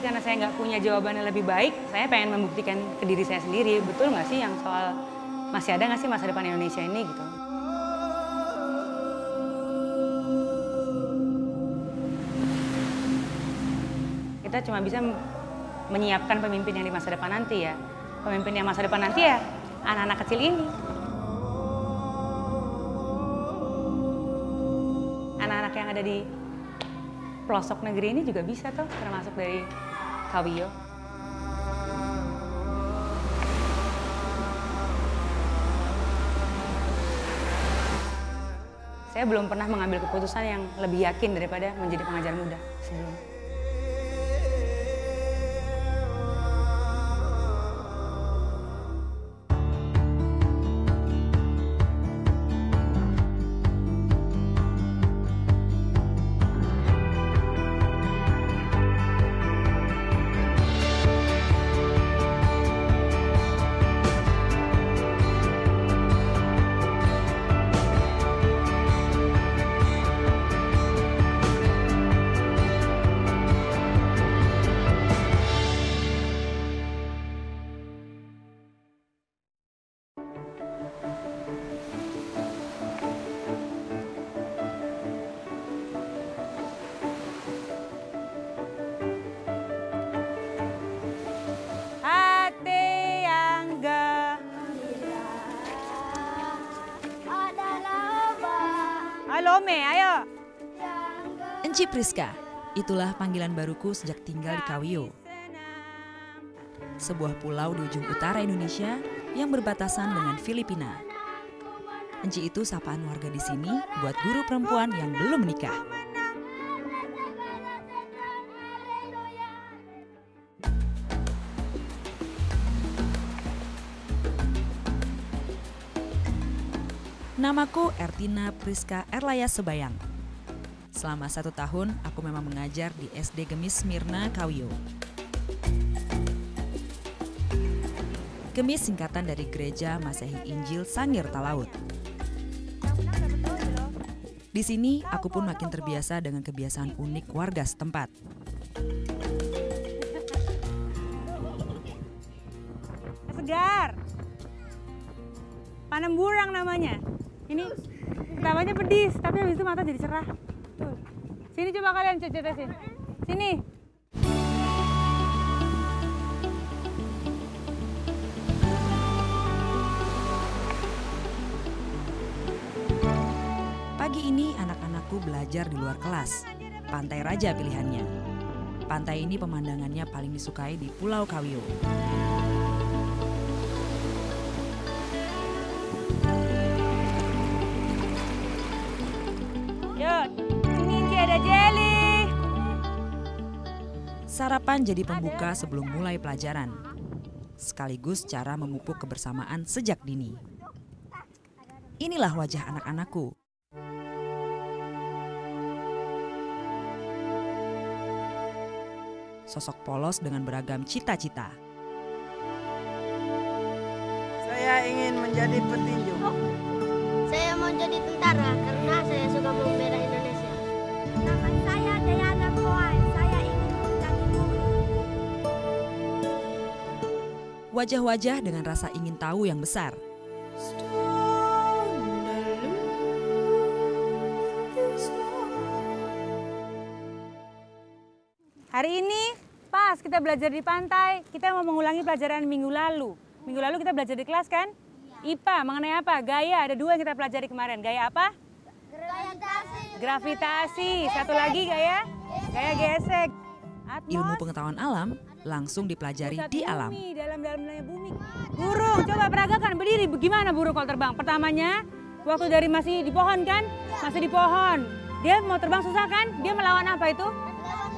karena saya nggak punya jawaban yang lebih baik, saya pengen membuktikan ke diri saya sendiri, betul nggak sih yang soal masih ada nggak sih masa depan Indonesia ini gitu. Kita cuma bisa menyiapkan pemimpin yang di masa depan nanti ya. Pemimpin yang masa depan nanti ya anak-anak kecil ini. Anak-anak yang ada di pelosok negeri ini juga bisa tuh, termasuk dari Kawio. Saya belum pernah mengambil keputusan yang lebih yakin daripada menjadi pengajar muda sebelumnya. Halo Me, ayo. Enci Priska, itulah panggilan baruku sejak tinggal di Kawio. Sebuah pulau di ujung utara Indonesia yang berbatasan dengan Filipina. Enci itu sapaan warga di sini buat guru perempuan yang belum menikah. Namaku Ertina Priska Erlaya Sebayang. Selama 1 tahun, aku memang mengajar di SD Gemis Mirna Kawio. Gemis singkatan dari Gereja Masehi Injil Sangir Talaut. Di sini, aku pun makin terbiasa dengan kebiasaan unik warga setempat. Segar. Panemburang namanya. Ini ketawanya pedis, tapi habis itu mata jadi cerah. Tuh. Sini coba kalian tetesin. Sini. Pagi ini anak-anakku belajar di luar kelas. Pantai Raja pilihannya. Pantai ini pemandangannya paling disukai di Pulau Kawio. Ini ada jelly. Sarapan jadi pembuka sebelum mulai pelajaran. Sekaligus cara memupuk kebersamaan sejak dini. Inilah wajah anak-anakku. Sosok polos dengan beragam cita-cita. Saya ingin menjadi petinju. Saya mau jadi tentara karena saya suka membela Indonesia. Nama saya Diana Boy. Saya ingin menjadi guru. Wajah-wajah dengan rasa ingin tahu yang besar. Hari ini pas kita belajar di pantai, kita mau mengulangi pelajaran minggu lalu. Minggu lalu kita belajar di kelas kan? IPA, mengenai apa? Gaya, ada 2 yang kita pelajari kemarin. Gaya apa? Gravitasi. Gravitasi. Satu lagi gaya? Gaya gesek. Ilmu pengetahuan alam langsung dipelajari di alam. Dalam-dalamnya bumi. Burung, coba peragakan, berdiri. Bagaimana burung kalau terbang? Pertamanya, waktu dari masih di pohon kan? Masih di pohon. Dia mau terbang susah kan? Dia melawan apa itu?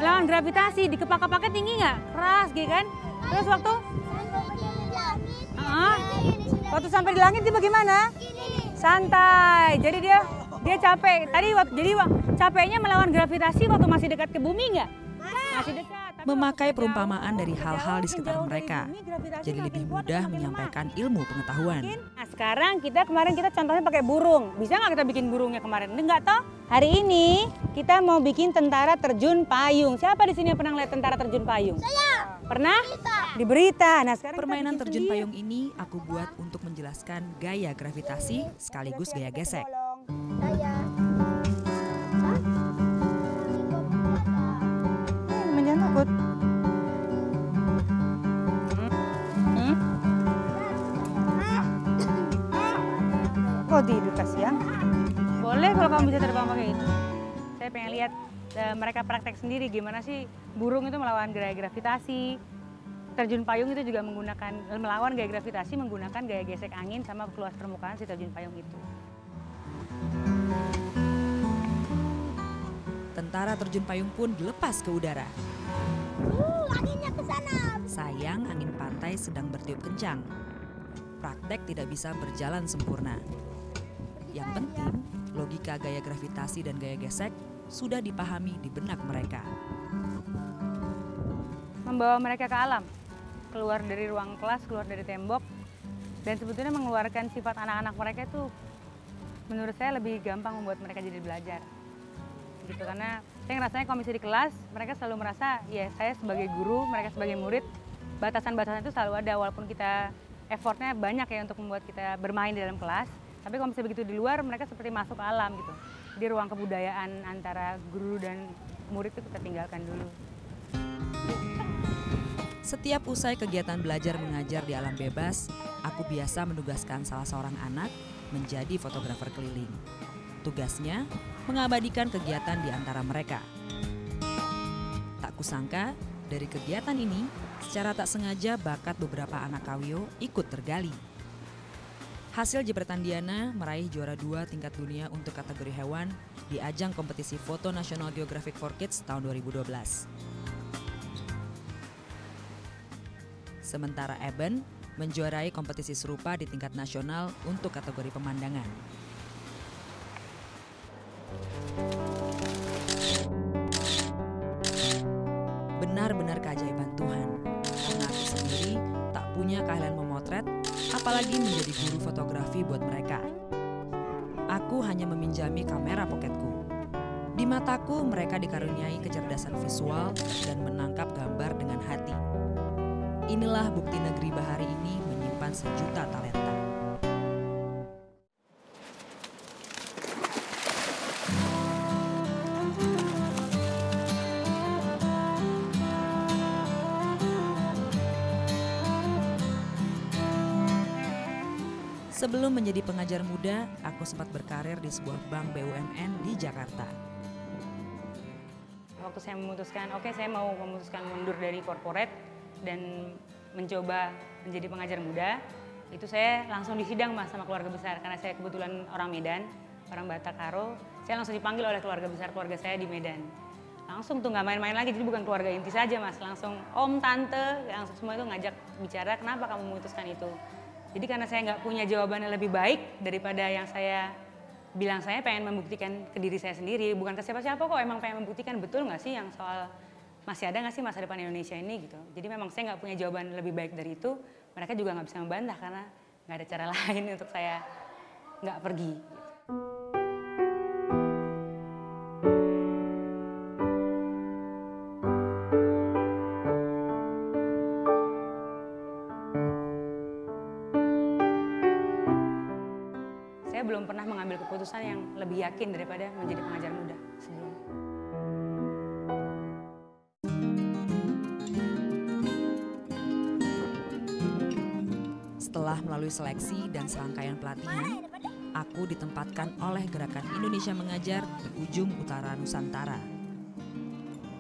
Melawan gravitasi. Di kepak-kepaknya tinggi nggak? Keras gitu kan? Terus waktu? Waktu sampai di langit dia bagaimana? Santai. Jadi dia capek. Jadi capeknya melawan gravitasi waktu masih dekat ke bumi nggak? Masih dekat. memakai perumpamaan dari hal-hal di sekitar mereka, jadi lebih mudah menyampaikan ilmu pengetahuan. Nah sekarang kemarin kita contohnya pakai burung. Bisa nggak kita bikin burungnya kemarin? Enggak toh? Hari ini kita mau bikin tentara terjun payung. Siapa di sini yang pernah lihat tentara terjun payung? Saya. Pernah? Di berita. Nah sekarang permainan terjun payung ini aku buat untuk menjelaskan gaya gravitasi sekaligus gaya gesek. Saya. Jangan takut. Kok tidur kasihan? Boleh kalau kamu bisa terbang pakai itu. Saya pengen lihat mereka praktek sendiri gimana sih burung itu melawan gaya gravitasi. Terjun payung itu juga melawan gaya gravitasi menggunakan gaya gesek angin sama keluas permukaan si terjun payung itu. Tentara terjun payung pun dilepas ke udara. Anginnya ke sana. Sayang angin pantai sedang bertiup kencang. Praktek tidak bisa berjalan sempurna. Yang penting, logika gaya gravitasi dan gaya gesek sudah dipahami di benak mereka. Membawa mereka ke alam, keluar dari ruang kelas, keluar dari tembok, dan sebetulnya mengeluarkan sifat anak-anak mereka itu menurut saya lebih gampang membuat mereka jadi belajar. Gitu, karena saya ngerasanya kalau misalnya di kelas, mereka selalu merasa ya saya sebagai guru, mereka sebagai murid, batasan-batasan itu selalu ada walaupun kita effortnya banyak ya untuk membuat kita bermain di dalam kelas. Tapi kalau misalnya begitu di luar, mereka seperti masuk ke alam gitu. Di ruang kebudayaan antara guru dan murid itu kita tinggalkan dulu. Setiap usai kegiatan belajar mengajar di alam bebas, aku biasa menugaskan salah seorang anak menjadi fotografer keliling. Tugasnya mengabadikan kegiatan di antara mereka. Tak kusangka, dari kegiatan ini, secara tak sengaja bakat beberapa anak Kawio ikut tergali. Hasil jepretan Diana meraih juara 2 tingkat dunia untuk kategori hewan di ajang kompetisi foto National Geographic for Kids tahun 2012. Sementara Eben menjuarai kompetisi serupa di tingkat nasional untuk kategori pemandangan. Benar-benar keajaiban Tuhan, karena aku sendiri tak punya keahlian memotret, apalagi menjadi guru fotografi buat mereka. Aku hanya meminjami kamera poketku. Di mataku mereka dikaruniai kecerdasan visual dan menangkap gambar dengan hati. Inilah bukti negeri bahari ini menyimpan sejuta talenta. Sebelum menjadi pengajar muda, aku sempat berkarir di sebuah bank BUMN di Jakarta. Waktu saya memutuskan, saya mau memutuskan mundur dari corporate dan mencoba menjadi pengajar muda, itu saya langsung disidang Mas sama keluarga besar. Karena saya kebetulan orang Medan, orang Batak Karo, saya langsung dipanggil oleh keluarga besar keluarga saya di Medan. Langsung tuh nggak main-main lagi, jadi bukan keluarga inti saja Mas, langsung om, tante, langsung semua itu ngajak bicara kenapa kamu memutuskan itu. Jadi karena saya nggak punya jawaban yang lebih baik daripada yang saya bilang, saya pengen membuktikan ke diri saya sendiri, bukan ke siapa-siapa kok, emang pengen membuktikan betul nggak sih yang soal masih ada nggak sih masa depan Indonesia ini gitu. Jadi memang saya nggak punya jawaban lebih baik dari itu, mereka juga nggak bisa membantah karena nggak ada cara lain untuk saya nggak pergi. Saya belum pernah mengambil keputusan yang lebih yakin daripada menjadi pengajar muda sebelumnya. Setelah melalui seleksi dan serangkaian pelatihan, aku ditempatkan oleh Gerakan Indonesia Mengajar di ujung utara Nusantara.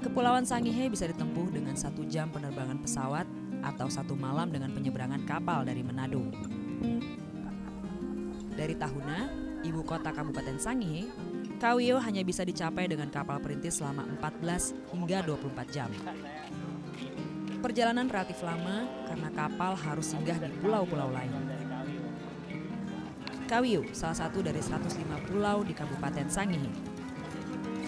Kepulauan Sangihe bisa ditempuh dengan 1 jam penerbangan pesawat atau 1 malam dengan penyeberangan kapal dari Manado. Dari Tahuna, ibu kota Kabupaten Sangihe, Kawio hanya bisa dicapai dengan kapal perintis selama 14 hingga 24 jam. Perjalanan relatif lama karena kapal harus singgah di pulau-pulau lain. Kawio salah satu dari 105 pulau di Kabupaten Sangihe.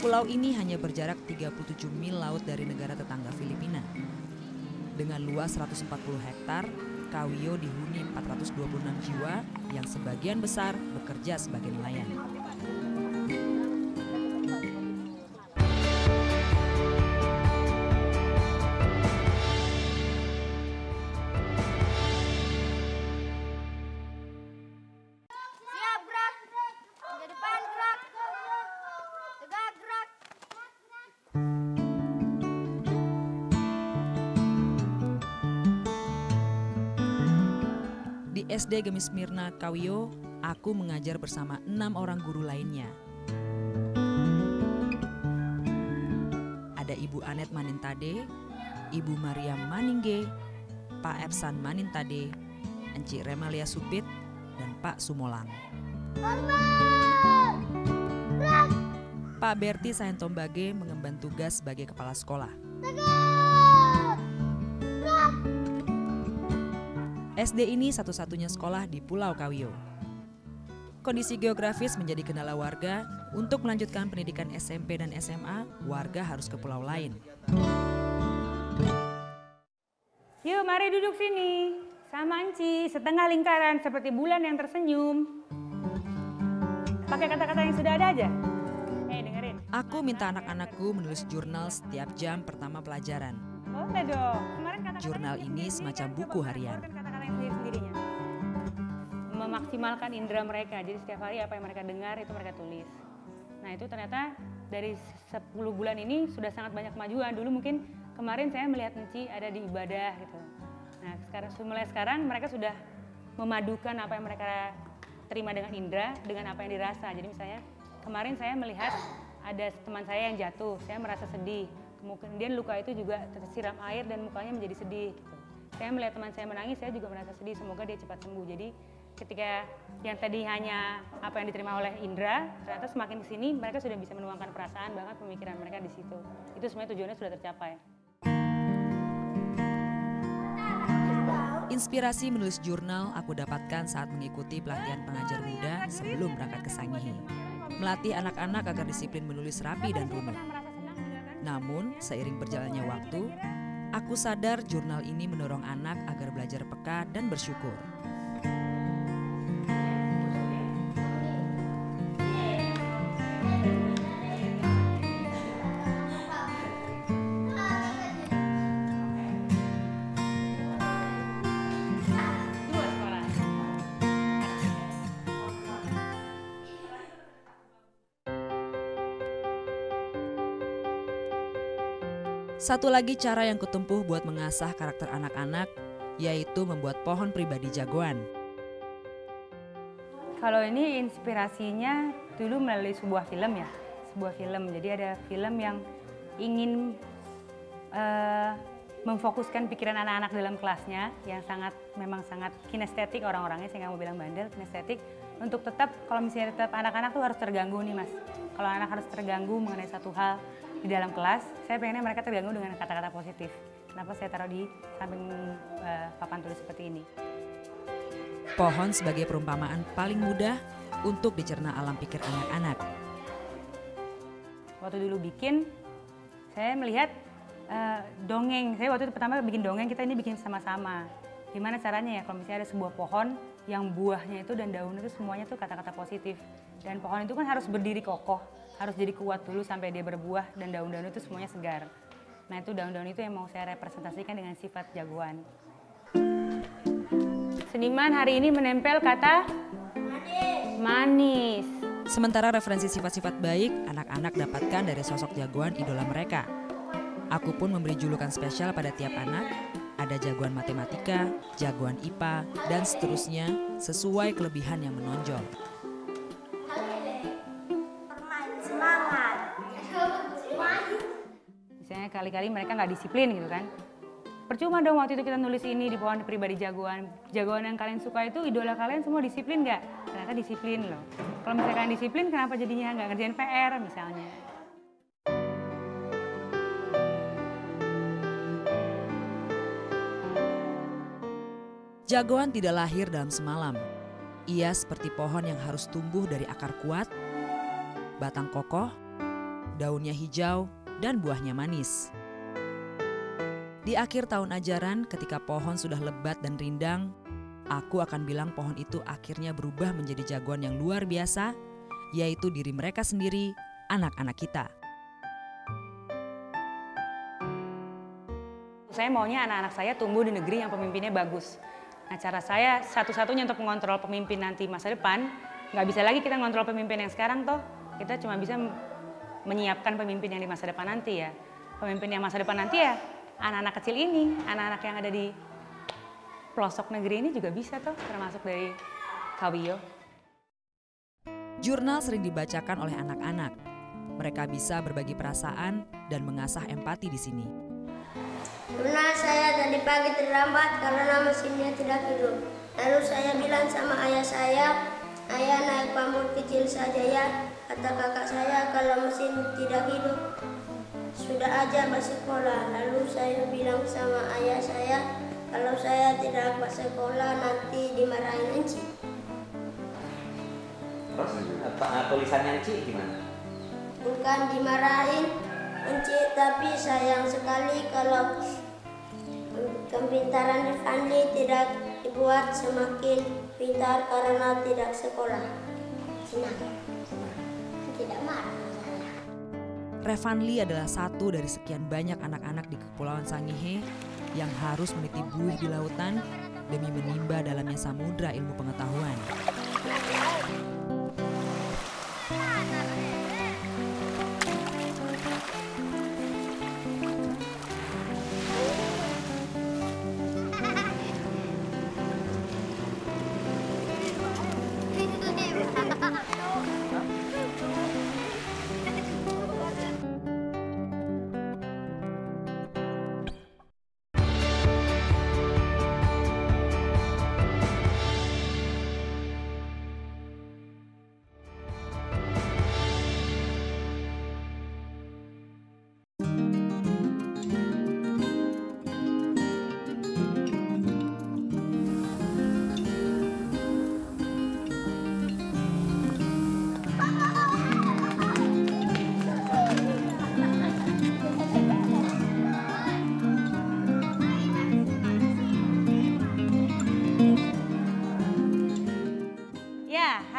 Pulau ini hanya berjarak 37 mil laut dari negara tetangga Filipina. Dengan luas 140 hektar, Kawio dihuni 426 jiwa yang sebagian besar bekerja sebagai nelayan. Siap, gerak. Ke depan, gerak. Tegak, gerak. Di SD Gemis Mirna Kawio, aku mengajar bersama 6 orang guru lainnya. Ada Ibu Anet Manintade, Ibu Mariam Maningge, Pak Epsan Manintade, Encik Remalia Supit, dan Pak Sumolang. Pak Berti Sahentombage mengemban tugas sebagai kepala sekolah. SD ini satu-satunya sekolah di Pulau Kawio. Kondisi geografis menjadi kendala warga. Untuk melanjutkan pendidikan SMP dan SMA, warga harus ke pulau lain. Yuk, mari duduk sini. Sama Anci, setengah lingkaran seperti bulan yang tersenyum. Pakai kata-kata yang sudah ada aja. Dengerin. Aku minta anak-anakku menulis jurnal setiap jam pertama pelajaran. Boleh dong. Kemarin kata-kata Jurnal ini semacam buku harian. Kata-kata yang sendiri-sendirinya. Memaksimalkan indera mereka. Jadi setiap hari apa yang mereka dengar itu mereka tulis. Nah itu ternyata dari 10 bulan ini sudah sangat banyak kemajuan. Dulu mungkin kemarin saya melihat Enci ada di ibadah gitu. Nah mulai sekarang mereka sudah memadukan apa yang mereka terima dengan indera dengan apa yang dirasa. Jadi misalnya kemarin saya melihat ada teman saya yang jatuh, saya merasa sedih. Kemudian luka itu juga tersiram air dan mukanya menjadi sedih. Gitu. Saya melihat teman saya menangis, saya juga merasa sedih. Semoga dia cepat sembuh. Jadi ketika yang tadi hanya apa yang diterima oleh indra, ternyata semakin kesini mereka sudah bisa menuangkan perasaan, bahkan pemikiran mereka di situ. Itu semuanya tujuannya sudah tercapai. Inspirasi menulis jurnal aku dapatkan saat mengikuti pelatihan pengajar muda sebelum berangkat ke Sangihe. Melatih anak-anak agar disiplin menulis rapi dan runut. Namun, seiring berjalannya waktu, aku sadar jurnal ini mendorong anak agar belajar peka dan bersyukur. Satu lagi cara yang kutempuh buat mengasah karakter anak-anak, yaitu membuat pohon pribadi jagoan. Kalau ini inspirasinya dulu melalui sebuah film ya, sebuah film. Jadi ada film yang ingin memfokuskan pikiran anak-anak dalam kelasnya yang memang sangat kinestetik orang-orangnya, saya nggak mau bilang bandel, kinestetik. Untuk tetap, kalau misalnya tetap anak-anak tuh harus terganggu nih mas. Kalau anak harus terganggu mengenai satu hal di dalam kelas, saya pengennya mereka terganggu dengan kata-kata positif. Kenapa saya taruh di samping papan tulis seperti ini. Pohon sebagai perumpamaan paling mudah untuk dicerna alam pikir anak-anak. Waktu dulu bikin, saya melihat dongeng. Saya waktu itu pertama bikin dongeng, kita ini bikin sama-sama. Gimana caranya ya kalau misalnya ada sebuah pohon yang buahnya itu dan daunnya itu semuanya tuh kata-kata positif. Dan pohon itu kan harus berdiri kokoh, harus jadi kuat dulu sampai dia berbuah dan daun-daun itu semuanya segar. Nah itu daun-daun itu yang mau saya representasikan dengan sifat jagoan. Seniman hari ini menempel kata manis. Sementara referensi sifat-sifat baik anak-anak dapatkan dari sosok jagoan idola mereka. Aku pun memberi julukan spesial pada tiap anak. Ada jagoan matematika, jagoan IPA, dan seterusnya sesuai kelebihan yang menonjol. Misalnya kali-kali mereka nggak disiplin gitu kan. Percuma dong waktu itu kita nulis ini di pohon pribadi jagoan. Jagoan yang kalian suka itu idola kalian semua disiplin nggak? Ternyata disiplin loh. Kalau misalkan disiplin kenapa jadinya nggak ngerjain PR misalnya. Jagoan tidak lahir dalam semalam. Ia seperti pohon yang harus tumbuh dari akar kuat, batang kokoh, Daunnya hijau dan buahnya manis. Di akhir tahun ajaran ketika pohon sudah lebat dan rindang, aku akan bilang pohon itu akhirnya berubah menjadi jagoan yang luar biasa, yaitu diri mereka sendiri, anak-anak kita. Saya maunya anak-anak saya tumbuh di negeri yang pemimpinnya bagus. Nah, cara saya satu-satunya untuk mengontrol pemimpin nanti masa depan, nggak bisa lagi kita ngontrol pemimpin yang sekarang toh. Kita cuma bisa menyiapkan pemimpin yang di masa depan nanti ya. Pemimpin yang masa depan nanti ya anak-anak kecil ini, anak-anak yang ada di pelosok negeri ini juga bisa toh, termasuk dari Kawio. Jurnal sering dibacakan oleh anak-anak. Mereka bisa berbagi perasaan dan mengasah empati di sini. Karena saya tadi pagi terlambat karena mesinnya tidak hidup. Lalu saya bilang sama ayah saya, ayah naik pamor kecil saja ya. Kata kakak saya kalau mesin tidak hidup, sudah aja masuk sekolah. Lalu saya bilang sama ayah saya, kalau saya tidak masuk sekolah nanti dimarahin Enci. Terus tulisannya Enci gimana? Bukan dimarahin Enci, tapi sayang sekali kalau kepintaran Revanli tidak dibuat semakin pintar karena tidak sekolah. Senang, tidak marah. Revanli adalah satu dari sekian banyak anak-anak di Kepulauan Sangihe yang harus meniti buih di lautan demi menimba dalamnya samudra ilmu pengetahuan.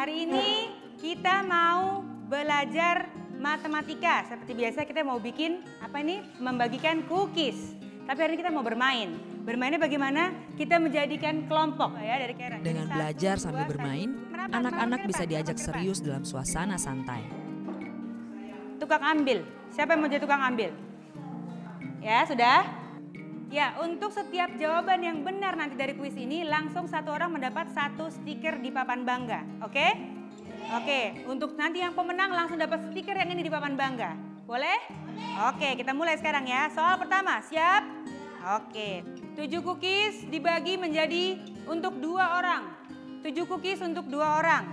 Hari ini kita mau belajar matematika. Seperti biasa kita mau bikin membagikan cookies. Tapi hari ini kita mau bermain. Bermainnya bagaimana? Kita menjadikan kelompok ya dari Kera. Dengan belajar sambil bermain, anak-anak bisa diajak serius dalam suasana santai. Tukang ambil. Siapa yang mau jadi tukang ambil? Ya, sudah? Ya, untuk setiap jawaban yang benar nanti dari kuis ini, langsung satu orang mendapat satu stiker di papan bangga. Oke? Oke, untuk nanti yang pemenang langsung dapat stiker yang ini di papan bangga. Boleh? Oke, kita mulai sekarang ya. Soal pertama, siap? Oke, 7 cookies dibagi menjadi untuk 2 orang. 7 cookies untuk 2 orang.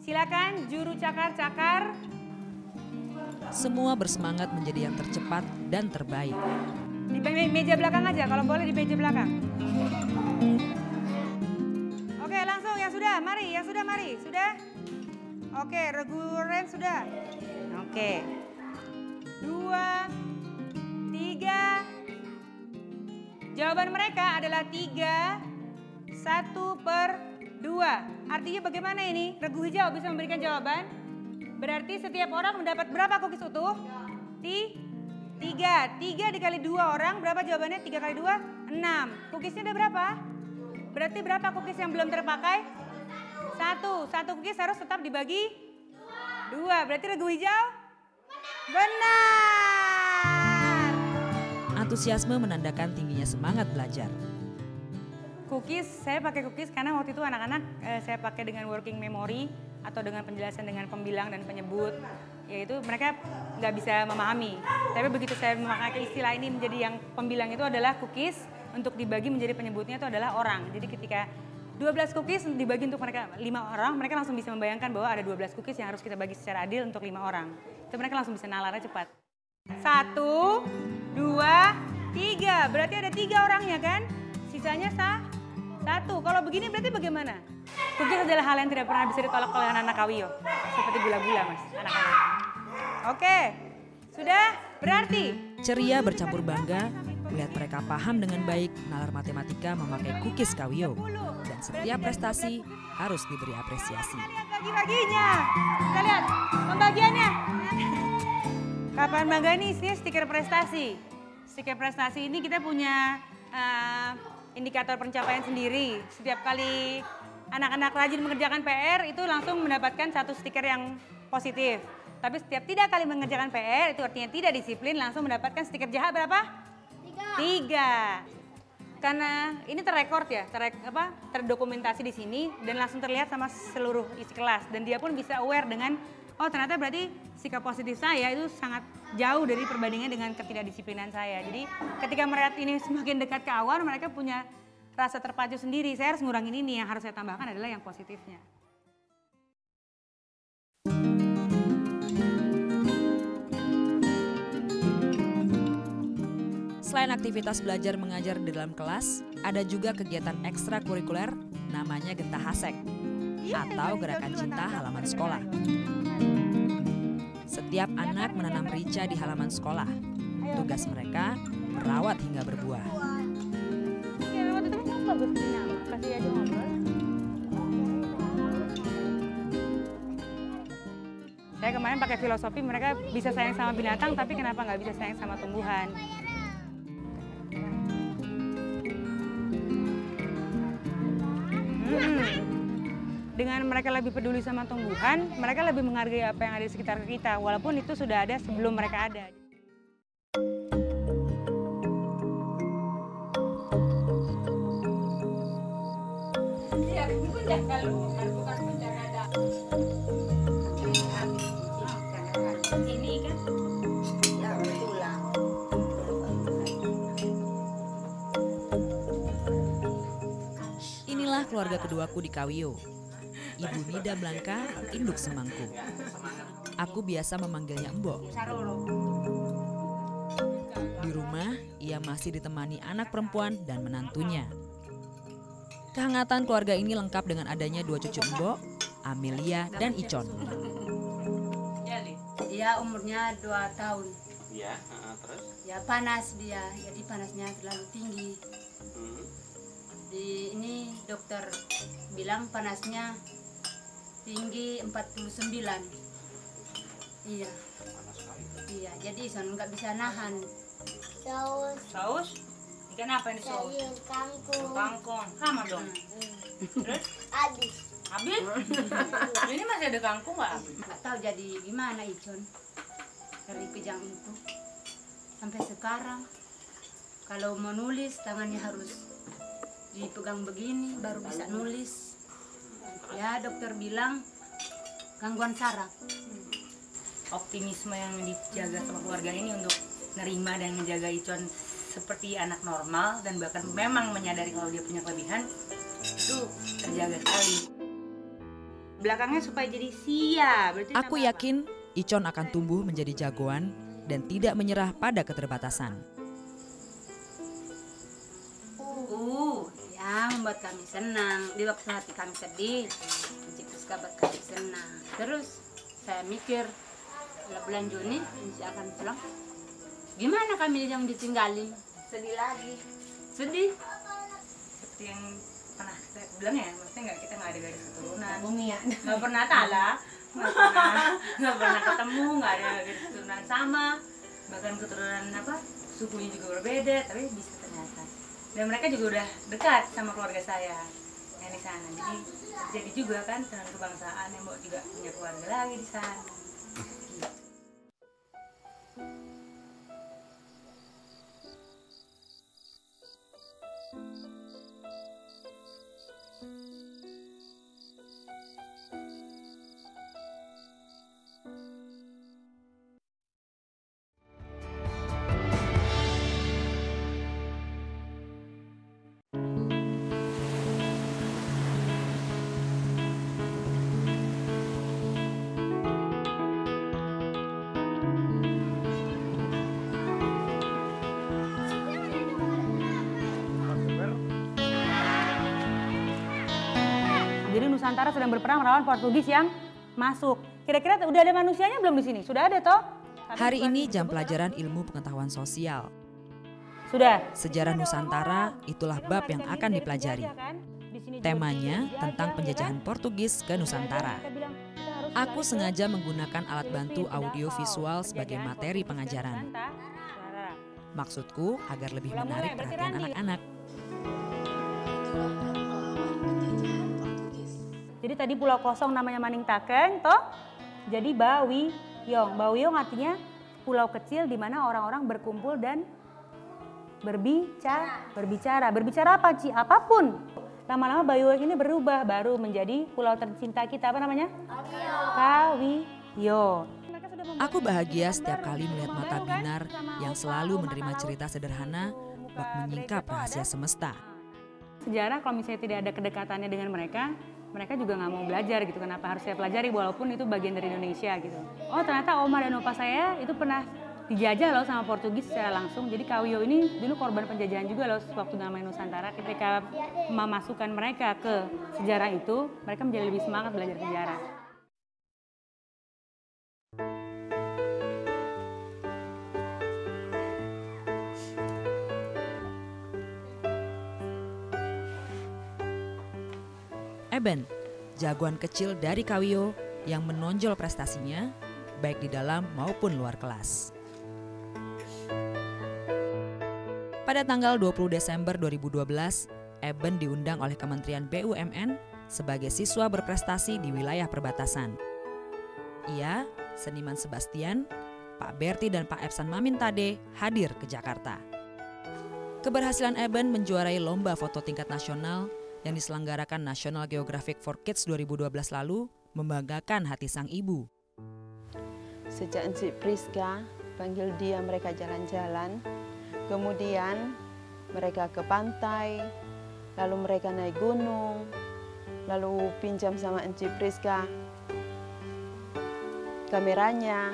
Silakan juru cakar-cakar. Semua bersemangat menjadi yang tercepat dan terbaik. Di meja belakang aja, kalau boleh di meja belakang. Oke, langsung yang sudah, mari, sudah. Oke, Reguren sudah. Oke. 2, 3. Jawaban mereka adalah 3, 1/2. Artinya bagaimana ini? Regu hijau bisa memberikan jawaban. Berarti setiap orang mendapat berapa cookies utuh? 3 dikali 2 orang, berapa jawabannya? 3 kali 2, 6. Cookiesnya ada berapa? Berarti berapa cookies yang belum terpakai? 1 cookies harus tetap dibagi 2. Berarti regu hijau? Benar. Antusiasme menandakan tingginya semangat belajar. Cookies, saya pakai cookies karena waktu itu anak-anak saya pakai dengan working memory atau dengan penjelasan dengan pembilang dan penyebut. Yaitu mereka nggak bisa memahami. Tapi begitu saya memakai istilah ini menjadi yang pembilang itu adalah cookies, untuk dibagi menjadi penyebutnya itu adalah orang. Jadi ketika 12 cookies dibagi untuk mereka 5 orang, mereka langsung bisa membayangkan bahwa ada 12 cookies yang harus kita bagi secara adil untuk 5 orang. Itu mereka langsung bisa nalarnya cepat. 1, 2, 3. Berarti ada 3 orangnya kan? Sisanya 1. Kalau begini berarti bagaimana? Cookies adalah hal yang tidak pernah bisa ditolak oleh anak-anak Kawio. Seperti gula-gula mas, anak-anak. Oke, Sudah? Berarti? Ceria bercampur bangga melihat mereka paham dengan baik nalar matematika memakai cookies Kawio. Dan setiap prestasi harus diberi apresiasi. Lihat bagi-baginya. Kita lihat pembagiannya. Kapan bangga ini isinya stiker prestasi. Stiker prestasi ini kita punya indikator pencapaian sendiri. Setiap kali anak-anak rajin mengerjakan PR itu langsung mendapatkan satu stiker yang positif. Tapi setiap tidak kali mengerjakan PR itu artinya tidak disiplin langsung mendapatkan stiker jahat berapa? 3. Karena ini terrekord ya, terdokumentasi di sini dan langsung terlihat sama seluruh isi kelas. Dan dia pun bisa aware dengan, oh ternyata berarti sikap positif saya itu sangat jauh dari perbandingan dengan ketidakdisiplinan saya. Jadi ketika melihat ini semakin dekat ke awal, mereka punya rasa terpacu sendiri. Saya harus ngurangin ini, yang harus saya tambahkan adalah yang positifnya. Selain aktivitas belajar mengajar di dalam kelas, ada juga kegiatan ekstrakurikuler namanya Genta Hasek atau Gerakan Cinta Halaman Sekolah. Setiap anak menanam rica di halaman sekolah. Tugas mereka merawat hingga berbuah. Saya kemarin pakai filosofi mereka bisa sayang sama binatang, tapi kenapa nggak bisa sayang sama tumbuhan? Dengan mereka lebih peduli sama tumbuhan, mereka lebih menghargai apa yang ada di sekitar kita, walaupun itu sudah ada sebelum mereka ada. Inilah keluarga keduaku di Kawio. Ibu Nida Blanka, induk semangku. Aku biasa memanggilnya Mbok. Di rumah, ia masih ditemani anak perempuan dan menantunya. Kehangatan keluarga ini lengkap dengan adanya 2 cucu Mbok, Amelia dan Icon. Dia umurnya 2 tahun. Iya, terus? Ya panas dia, jadi panasnya terlalu tinggi. Ini dokter bilang panasnya tinggi 49. Iya. Iya, jadi Ison nggak bisa nahan. Saus? Ikan apa ini saus? Sayur kangkung. Kangkung. Sama dong. Terus? Habis. Habis? Ini masih ada kangkung nggak? Nggak tahu jadi gimana Icon dari kejang itu. Sampai sekarang kalau mau nulis tangannya harus dipegang begini baru bisa nulis. Ya dokter bilang gangguan saraf. Optimisme yang dijaga sama keluarga ini untuk nerima dan menjaga Icon seperti anak normal dan bahkan memang menyadari kalau dia punya kelebihan itu terjaga sekali. Belakangnya supaya jadi sia. Berarti Aku yakin Icon akan tumbuh menjadi jagoan dan tidak menyerah pada keterbatasan. Ya membuat kami senang. Di waktu hati kami sedih, Cipuska buat kami senang. Terus saya mikir bulan Juni Inci akan pulang. Gimana kami yang ditinggalin? Sedih lagi. Sedih. seperti yang pernah saya bilang ya, maksudnya kita nggak ada garis keturunan. Bumi ya. Nggak pernah tala, nggak pernah ketemu, nggak ada garis keturunan sama, bahkan keturunan sukunya juga berbeda, tapi bisa ternyata. Dan mereka juga udah dekat sama keluarga saya yang di sana. Jadi juga kan dengan kebangsaan yang juga punya keluarga lagi di sana. Jadi Nusantara sedang berperang melawan Portugis yang masuk. Kira-kira udah ada manusianya belum di sini? Sudah ada toh? Hari ini jam pelajaran ilmu pengetahuan sosial. Sudah. Sejarah Nusantara itulah bab yang akan dipelajari. Temanya tentang penjajahan Portugis ke Nusantara. Aku sengaja menggunakan alat bantu audio visual sebagai materi pengajaran. Maksudku agar lebih menarik perhatian anak-anak. Jadi tadi pulau kosong namanya Maningtaken, toh? Jadi Bawiyong. Bawiyong artinya pulau kecil di mana orang-orang berkumpul dan berbicara. Berbicara apa, Ci? Apapun. Lama-lama Bawiyong ini berubah, baru menjadi pulau tercinta kita. Apa namanya? Kawiyo. Aku bahagia setiap kali melihat mata Binar yang selalu menerima cerita sederhana bak menyingkap rahasia semesta. Sejarah kalau misalnya tidak ada kedekatannya dengan mereka juga nggak mau belajar gitu. Kenapa harus saya pelajari walaupun itu bagian dari Indonesia gitu. Oh ternyata oma dan opa saya itu pernah dijajah loh sama Portugis secara langsung. Jadi Kawiyo ini dulu korban penjajahan juga loh waktu namanya Nusantara. Ketika memasukkan mereka ke sejarah itu, mereka menjadi lebih semangat belajar sejarah. Eben, jagoan kecil dari Kawiyo yang menonjol prestasinya baik di dalam maupun luar kelas. Pada tanggal 20 Desember 2012, Eben diundang oleh Kementerian BUMN sebagai siswa berprestasi di wilayah perbatasan. Ia, seniman Sebastian, Pak Berti dan Pak Epsan Mamintade hadir ke Jakarta. Keberhasilan Eben menjuarai lomba foto tingkat nasional yang diselenggarakan National Geographic for Kids 2012 lalu membanggakan hati sang ibu. Sejak Encik Priska panggil dia mereka jalan-jalan, kemudian mereka ke pantai, lalu mereka naik gunung, lalu pinjam sama Encik Priska kameranya,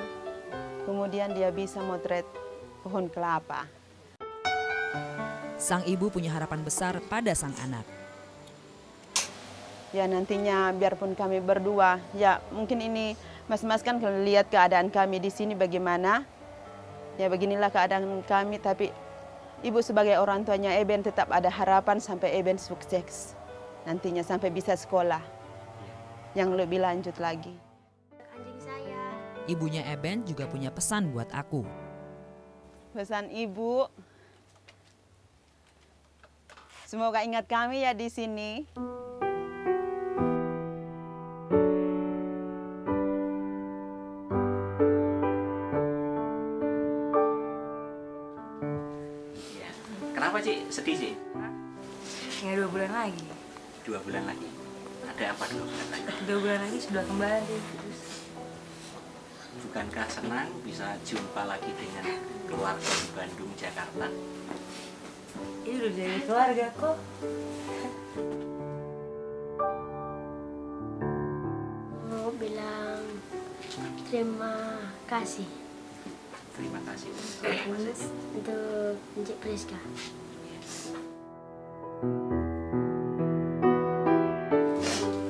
kemudian dia bisa motret pohon kelapa. Sang ibu punya harapan besar pada sang anak. Ya nantinya biarpun kami berdua, ya mungkin ini mas-mas kan kalau lihat keadaan kami di sini bagaimana, ya beginilah keadaan kami, tapi ibu sebagai orang tuanya Eben tetap ada harapan sampai Eben sukses. Nantinya sampai bisa sekolah yang lebih lanjut lagi. Ibunya Eben juga punya pesan buat aku. Pesan ibu, semoga ingat kami ya di sini. Kenapa Ci? Sedih Ci? Ya 2 bulan lagi. 2 bulan lagi? Ada apa 2 bulan lagi? 2 bulan lagi sudah kembali. Bukankah senang bisa jumpa lagi dengan keluarga di Bandung, Jakarta? Ini udah jadi keluarga kok. Mau bilang terima kasih. Terima kasih. Untuk Encik Priska.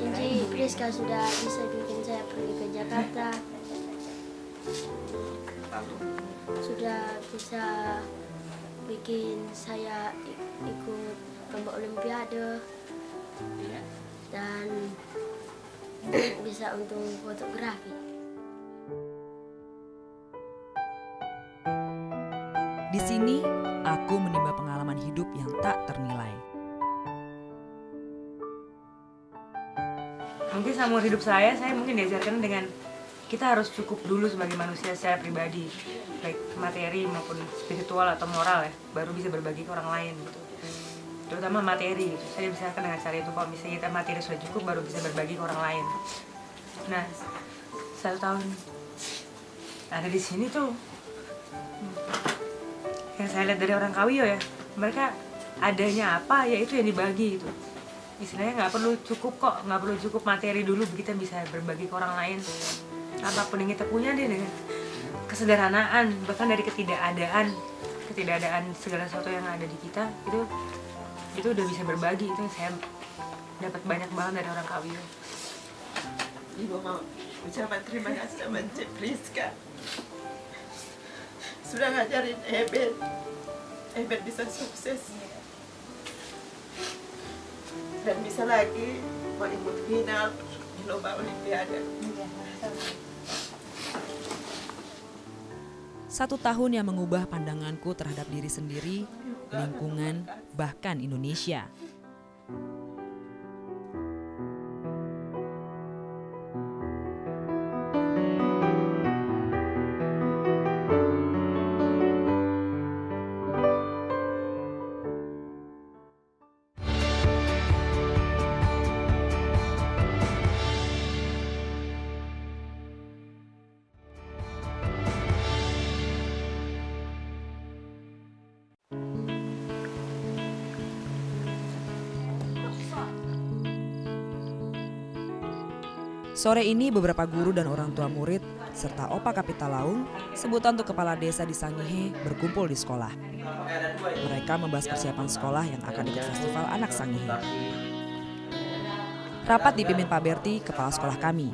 Encik Priska sudah bisa bikin saya pergi ke Jakarta. Lalu? Sudah bisa bikin saya ikut lomba olimpiade. Iya. Dan bisa untuk fotografi. Di sini, aku menimba pengalaman hidup yang tak ternilai. Mungkin seumur hidup saya mungkin diajarkan dengan kita harus cukup dulu sebagai manusia secara pribadi, baik materi maupun spiritual atau moral ya, baru bisa berbagi ke orang lain gitu. Terutama materi, saya bisa dengan cara itu. Kalau misalnya kita materi sudah cukup, baru bisa berbagi ke orang lain. Nah, 1 tahun ada di sini tuh, yang saya lihat dari orang Kawiyo ya, mereka adanya apa ya itu yang dibagi gitu. Istilahnya nggak perlu cukup kok, nggak perlu cukup materi dulu, kita bisa berbagi ke orang lain. Apapun yang kita punya deh, dengan kesederhanaan, bahkan dari ketidakadaan segala sesuatu yang ada di kita, itu udah bisa berbagi. Itu yang saya dapat banyak banget dari orang Kawiyo. Ibu mau ucapan terima kasih sama Encik Priska. sudah ngajarin Ebet bisa sukses dan bisa lagi mau ikut final di lomba Olimpiade. 1 tahun yang mengubah pandanganku terhadap diri sendiri, lingkungan, bahkan Indonesia. Sore ini beberapa guru dan orang tua murid serta Opa Kapitalaung, sebutan untuk kepala desa di Sangihe, berkumpul di sekolah. Mereka membahas persiapan sekolah yang akan ikut festival anak Sangihe. Rapat dipimpin Pak Berti, kepala sekolah kami.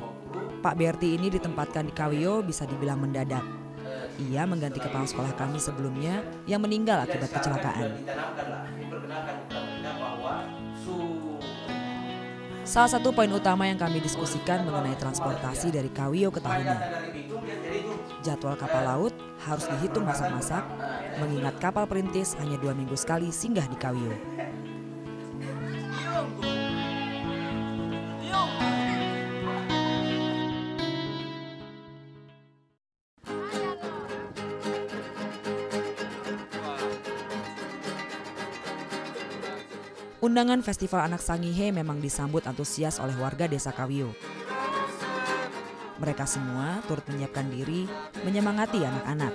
Pak Berti ini ditempatkan di Kawiyo bisa dibilang mendadak. Ia mengganti kepala sekolah kami sebelumnya yang meninggal akibat kecelakaan. Salah satu poin utama yang kami diskusikan mengenai transportasi dari Kawiyo ke Tahuna. Jadwal kapal laut harus dihitung masak-masak, mengingat kapal perintis hanya 2 minggu sekali singgah di Kawiyo. Undangan Festival Anak Sangihe memang disambut antusias oleh warga desa Kawiyo. Mereka semua turut menyiapkan diri, menyemangati anak-anak.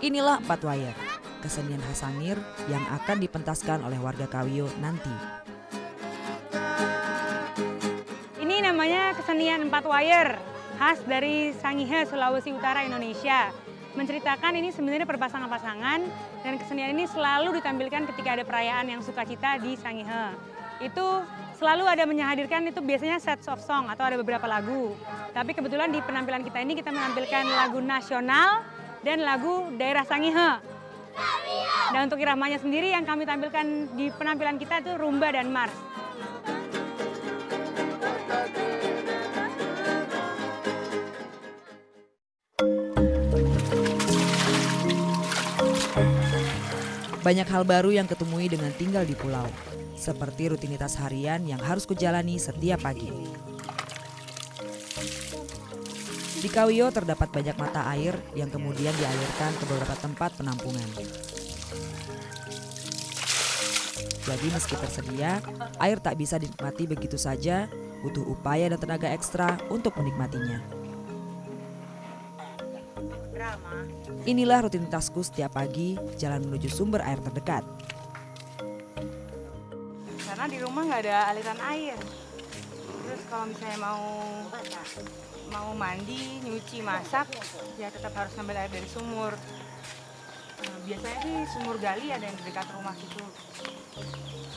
Inilah 4 wayar, kesenian khas Sangir yang akan dipentaskan oleh warga Kawiyo nanti. Ini namanya kesenian 4 wayar, khas dari Sangihe, Sulawesi Utara, Indonesia. Menceritakan ini sebenarnya perpasangan-pasangan dan kesenian ini selalu ditampilkan ketika ada perayaan yang sukacita di Sangihe. Itu selalu ada menghadirkan itu biasanya set of song atau ada beberapa lagu. Tapi kebetulan di penampilan kita ini kita menampilkan lagu nasional dan lagu daerah Sangihe. Dan untuk iramanya sendiri yang kami tampilkan di penampilan kita itu rumba dan mars. Banyak hal baru yang ketemui dengan tinggal di pulau, seperti rutinitas harian yang harus kujalani setiap pagi. Di Kawiyo terdapat banyak mata air yang kemudian dialirkan ke beberapa tempat penampungan. Jadi meski tersedia, air tak bisa dinikmati begitu saja, butuh upaya dan tenaga ekstra untuk menikmatinya. Inilah rutinitasku setiap pagi jalan menuju sumber air terdekat. Karena di rumah nggak ada aliran air. Terus kalau misalnya mau mandi, nyuci, masak, ya tetap harus ngambil air dari sumur. Biasanya sih sumur gali ada yang di dekat rumah gitu.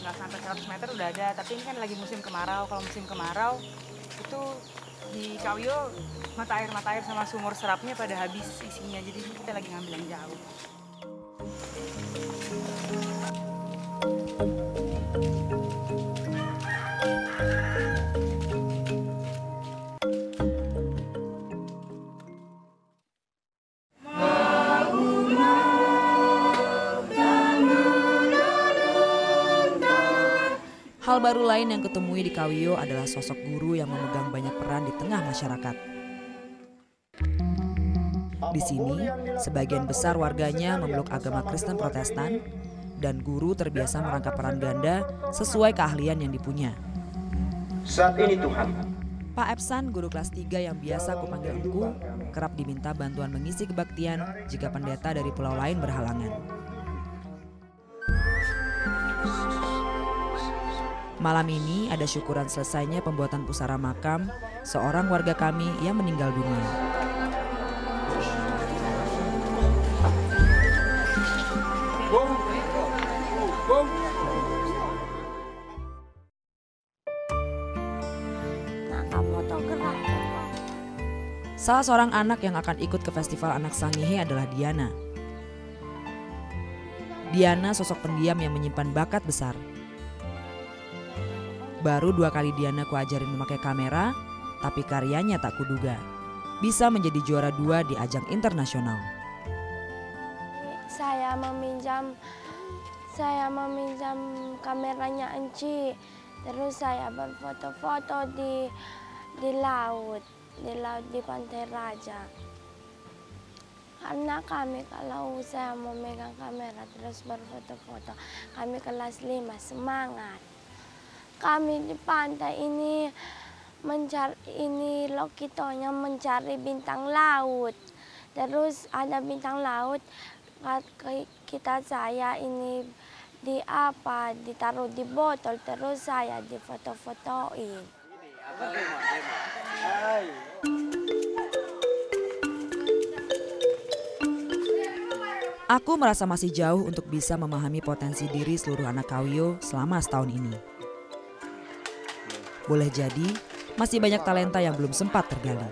Nggak sampai 100 meter udah ada, tapi ini kan lagi musim kemarau. Kalau musim kemarau itu di Kawiyo mata air sama sumur serapnya pada habis isinya, jadi kita lagi ngambil yang jauh. Hal baru lain yang kutemui di Kawiyo adalah sosok guru yang memegang banyak peran di tengah masyarakat. Di sini, sebagian besar warganya memeluk agama Kristen Protestan dan guru terbiasa merangkap peran ganda sesuai keahlian yang dipunya. Saat ini Tuhan, Pak Epsan, guru kelas 3 yang biasa kupanggil Engku, kerap diminta bantuan mengisi kebaktian jika pendeta dari pulau lain berhalangan. Malam ini ada syukuran selesainya pembuatan pusara makam seorang warga kami yang meninggal dunia. Salah seorang anak yang akan ikut ke Festival Anak Sangihe adalah Diana. Diana sosok pendiam yang menyimpan bakat besar. Baru 2 kali Diana kuajarin memakai kamera, tapi karyanya tak kuduga bisa menjadi juara 2 di ajang internasional. Saya meminjam kameranya Enci, terus saya berfoto-foto di laut di Pantai Raja. Karena kami kalau saya memegang kamera terus berfoto-foto, kami kelas 5 semangat. Kami di pantai ini Lokitonya mencari bintang laut. Terus ada bintang laut, saya ini ditaruh di botol, terus saya difoto-fotoin. Aku merasa masih jauh untuk bisa memahami potensi diri seluruh anak Kauyo selama setahun ini. Boleh jadi masih banyak talenta yang belum sempat tergali.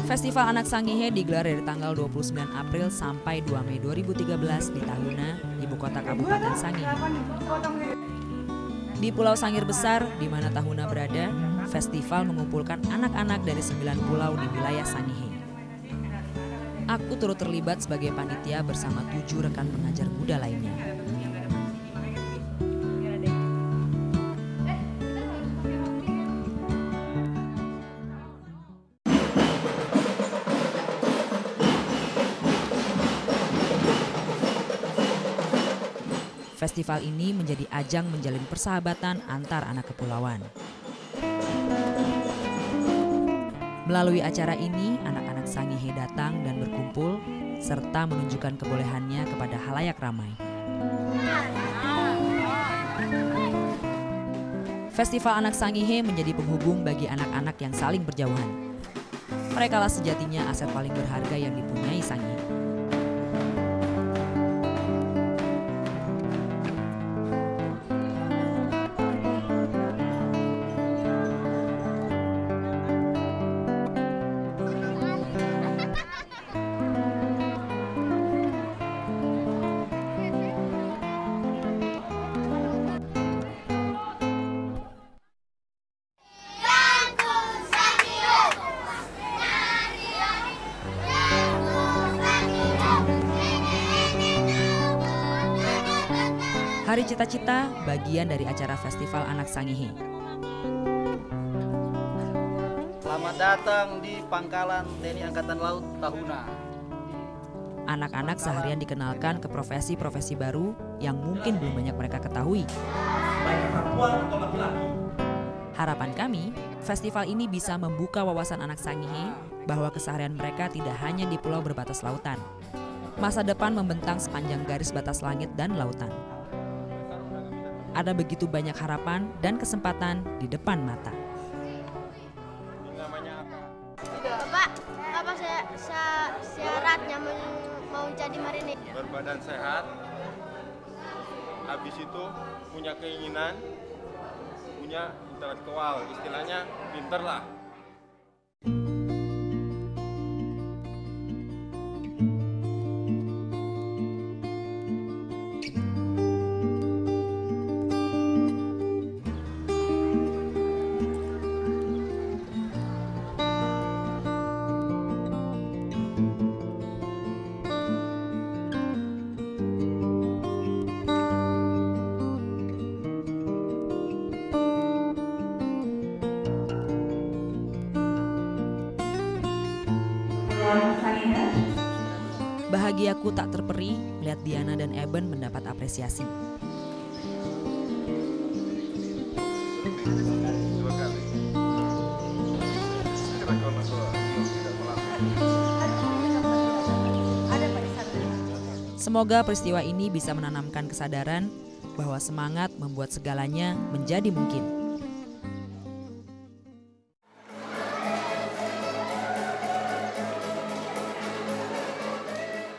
Festival Anak Sangihe digelar dari tanggal 29 April sampai 2 Mei 2013 di Tahuna, ibu kota Kabupaten Sangihe. Di Pulau Sangir Besar, di mana Tahuna berada, festival mengumpulkan anak-anak dari 9 pulau di wilayah Sangihe. Aku turut terlibat sebagai panitia bersama 7 rekan pengajar muda lainnya. Festival ini menjadi ajang menjalin persahabatan antar anak kepulauan. Melalui acara ini, anak-anak Sangihe datang dan berkumpul, serta menunjukkan kebolehannya kepada halayak ramai. Festival Anak Sangihe menjadi penghubung bagi anak-anak yang saling berjauhan. Merekalah sejatinya aset paling berharga yang dipunyai Sangihe. Hari Cita-Cita bagian dari acara Festival Anak Sangihe. Selamat datang di Pangkalan TNI Angkatan Laut Tahuna. Anak-anak seharian dikenalkan ke profesi-profesi baru yang mungkin belum banyak mereka ketahui. Harapan kami, festival ini bisa membuka wawasan anak Sangihe bahwa keseharian mereka tidak hanya di pulau berbatas lautan. Masa depan membentang sepanjang garis batas langit dan lautan. Ada begitu banyak harapan dan kesempatan di depan mata. Bapak, apa syaratnya mau jadi marinir? Berbadan sehat, habis itu punya keinginan, punya intelektual, istilahnya pinter lah. Bahagiaku tak terperi melihat Diana dan Eben mendapat apresiasi. Semoga peristiwa ini bisa menanamkan kesadaran bahwa semangat membuat segalanya menjadi mungkin.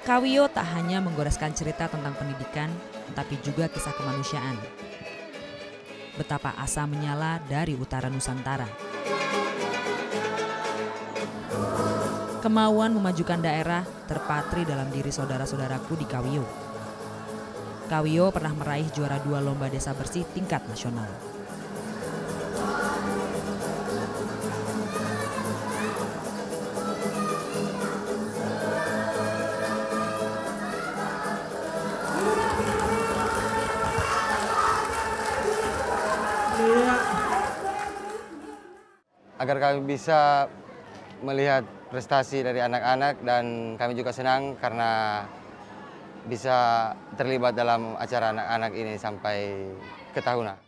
Kawio tak hanya menggoreskan cerita tentang pendidikan, tapi juga kisah kemanusiaan. Betapa asa menyala dari utara Nusantara. Kemauan memajukan daerah terpatri dalam diri saudara-saudaraku di Kawio. Kawio pernah meraih juara 2 lomba desa bersih tingkat nasional. Agar kami bisa melihat prestasi dari anak-anak, dan kami juga senang karena bisa terlibat dalam acara anak-anak ini sampai ke tahunan.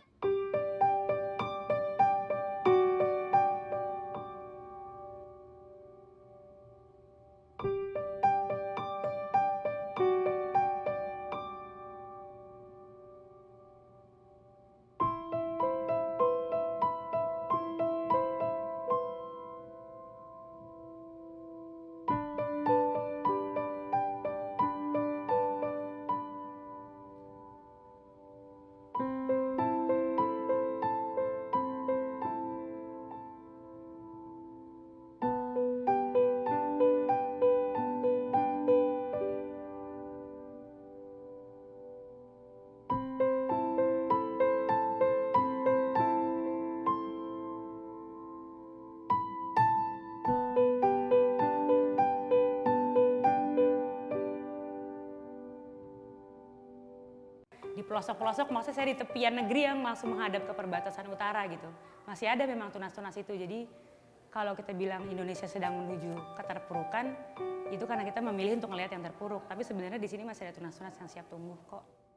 Di pelosok-pelosok, maksudnya saya di tepian negeri yang langsung menghadap ke perbatasan utara gitu. Masih ada memang tunas-tunas itu. Jadi kalau kita bilang Indonesia sedang menuju keterpurukan, itu karena kita memilih untuk melihat yang terpuruk. Tapi sebenarnya di sini masih ada tunas-tunas yang siap tumbuh kok.